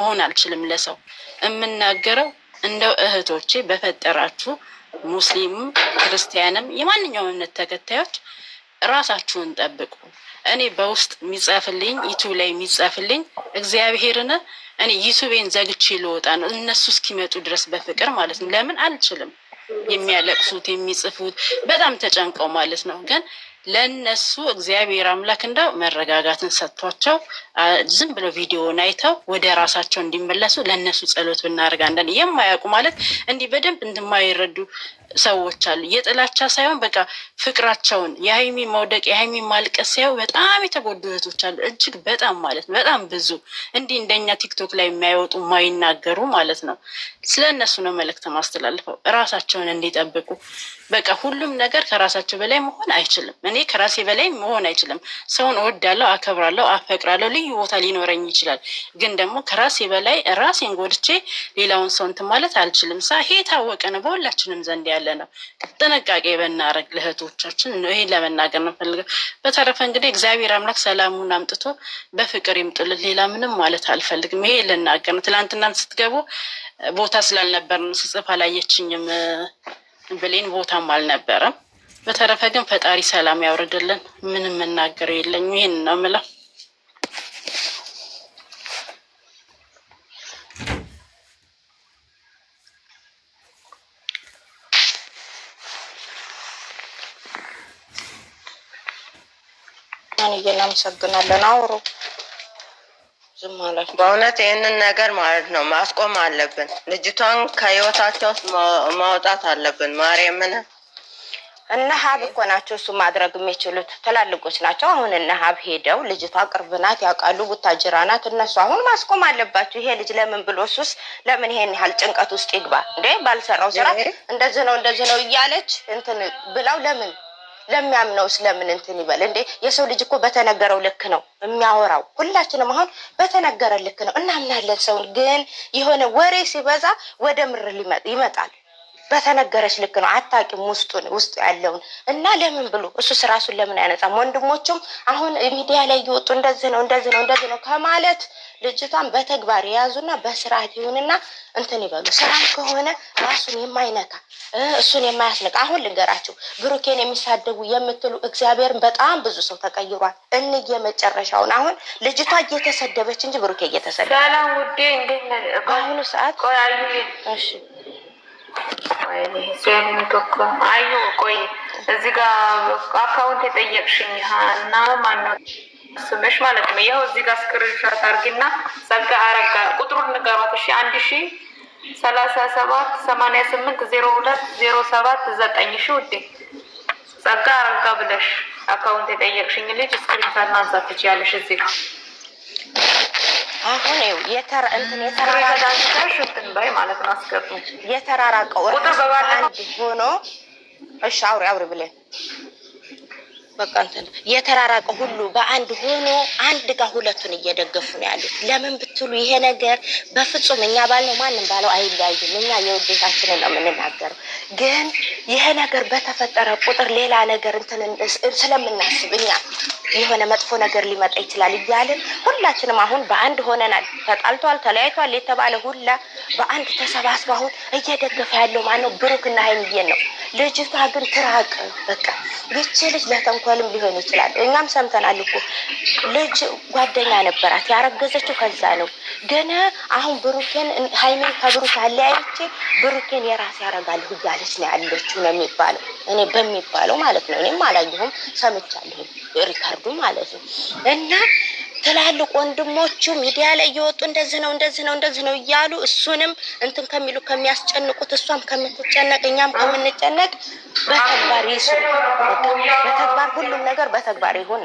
መሆን አልችልም። ለሰው የምናገረው እንደው እህቶቼ በፈጠራችሁ ሙስሊምም ክርስቲያንም የማንኛውም እምነት ተከታዮች ራሳችሁን ጠብቁ። እኔ በውስጥ የሚጻፍልኝ ዩቱብ ላይ የሚጻፍልኝ እግዚአብሔርን እኔ ዩቱቤን ዘግቼ ልወጣ ነው እነሱ እስኪመጡ ድረስ በፍቅር ማለት ነው። ለምን አልችልም። የሚያለቅሱት የሚጽፉት በጣም ተጨንቀው ማለት ነው። ግን ለእነሱ እግዚአብሔር አምላክ እንደው መረጋጋትን ሰጥቷቸው ዝም ብለው ቪዲዮን አይተው ወደ ራሳቸው እንዲመለሱ ለእነሱ ጸሎት ብናደርግ አንዳንድ የማያውቁ ማለት እንዲህ በደንብ እንደማይረዱ ሰዎች አሉ። የጥላቻ ሳይሆን በቃ ፍቅራቸውን የሀይሚ መውደቅ የሀይሚ ማልቀስ ሳይሆን በጣም የተጎዱ እህቶች አሉ። እጅግ በጣም ማለት ነው በጣም ብዙ እንዲህ እንደኛ ቲክቶክ ላይ የማይወጡ የማይናገሩ ማለት ነው። ስለ እነሱ ነው መልእክት ማስተላልፈው፣ እራሳቸውን እንዲጠብቁ። በቃ ሁሉም ነገር ከራሳቸው በላይ መሆን አይችልም። እኔ ከራሴ በላይ መሆን አይችልም። ሰውን እወዳለሁ፣ አከብራለሁ፣ አፈቅራለሁ፣ ልዩ ቦታ ሊኖረኝ ይችላል። ግን ደግሞ ከራሴ በላይ ራሴን ጎድቼ ሌላውን ሰው እንትን ማለት አልችልም። ይሄ የታወቀ ነው በሁላችንም ዘንድ ያለ ነው። ጥንቃቄ በናረግ ለእህቶቻችን ይሄን ለመናገር ነው ፈልገው። በተረፈ እንግዲህ እግዚአብሔር አምላክ ሰላሙን አምጥቶ በፍቅር ይምጡልን። ሌላ ምንም ማለት አልፈልግም። ይሄ ልናገር ነው። ትላንትናም ስትገቡ ቦታ ስላልነበርን ስጽፍ አላየችኝም ብሌን ቦታም አልነበረም። በተረፈ ግን ፈጣሪ ሰላም ያውርድልን። ምንም መናገር የለኝም። ይሄን ነው የምለው። እናመሰግናለን። አውሩ ዝም ማለት በእውነት ይህንን ነገር ማለት ነው ማስቆም አለብን። ልጅቷን ከህይወታቸው ውስጥ ማውጣት አለብን። ማርያምን እነ ሀብ እኮ ናቸው እሱ ማድረግ የሚችሉት ትላልቆች ናቸው። አሁን እነ ሀብ ሄደው ልጅቷ ቅርብ ናት ያውቃሉ፣ ቡታጅራ ናት። እነሱ አሁን ማስቆም አለባቸው። ይሄ ልጅ ለምን ብሎ እሱስ ለምን ይሄን ያህል ጭንቀት ውስጥ ይግባ እንዴ? ባልሰራው ስራ እንደዚህ ነው እያለች እንትን ብለው ለሚያምነው ስለምን እንትን ይበል እንዴ? የሰው ልጅ እኮ በተነገረው ልክ ነው የሚያወራው። ሁላችንም አሁን በተነገረ ልክ ነው እናምናለን ሰውን። ግን የሆነ ወሬ ሲበዛ ወደ ምር ይመጣል። በተነገረች ልክ ነው። አታውቂም ውስጡ ያለውን እና ለምን ብሎ እሱስ ራሱን ለምን አይነጻም? ወንድሞቹም አሁን ሚዲያ ላይ እየወጡ እንደዚህ ነው ከማለት ልጅቷን በተግባር የያዙና በስርዓት ይሁንና እንትን ይበሉ። ስራም ከሆነ ራሱን የማይነካ እሱን የማያስነካ። አሁን ልንገራችሁ፣ ብሩኬን የሚሳደቡ የምትሉ እግዚአብሔርን በጣም ብዙ ሰው ተቀይሯል። የመጨረሻውን አሁን ልጅቷ እየተሰደበች እንጂ ብሩኬ እየተሰደበ ሰላም ውዴ፣ እንዴት ነህ? በአሁኑ ሰዓት እሺ አዩ ቆይ እዚህ ጋር አካውንት የጠየቅሽኝ እና ማነው ስምሽ ማለት ነው? ይኸው እዚህ ጋር ስክሪንሾት አድርጊና ጸጋ አረጋ ቁጥሩን ንገሯት እሺ። 1037880207 ሺ ውዴ ጸጋ አረጋ ብለሽ አካውንት የጠየቅሽኝ ልጅ ስክሪንሾት ማንሳት ትችያለሽ እዚህ ጋር። አሁን የተራራቀው አንድ ሆኖ እሺ አውሪ ብለን በቃ እንትን የተራራቀ ሁሉ በአንድ ሆኖ አንድ ጋር ሁለቱን እየደገፉ ነው ያሉት። ለምን ብትሉ ይሄ ነገር በፍጹም እኛ ባልነው ማንም ባለው አይለያዩም። እኛ የውዴታችንን ነው የምንናገረው። ግን ይሄ ነገር በተፈጠረ ቁጥር ሌላ ነገር እንትን ስለምናስብ እኛ የሆነ መጥፎ ነገር ሊመጣ ይችላል እያልን ሁላችንም አሁን በአንድ ሆነናል። ተጣልቷል ተለያይቷል የተባለ ሁላ በአንድ ተሰባስበ አሁን እየደገፈ ያለው ማነው? ብሩክና ሀይሚዬን ነው። ልጅቷ ግን ትራቅ በቃ ይቺ ልጅ ለተንኮልም ሊሆን ይችላል። እኛም ሰምተናል እኮ ልጅ ጓደኛ ነበራት ያረገዘችው ከዛ ነው። ግን አሁን ብሩኬን ሀይሚን ከብሩክ አለያይቼ ብሩኬን የራሴ ያረጋለሁ እያለች ነው ያለችው ነው የሚባለው። እኔ በሚባለው ማለት ነው። እኔም አላየሁም ሰምቻለሁ ሪካርዱ ማለት ነው። እና ትላልቅ ወንድሞቹ ሚዲያ ላይ እየወጡ እንደዚህ ነው እያሉ እሱንም እንትን ከሚሉ ከሚያስጨንቁት እሷም ከምትጨነቅ እኛም ከምንጨነቅ በተግባር ይስሩ። በተግባር ሁሉም ነገር በተግባር ይሁን።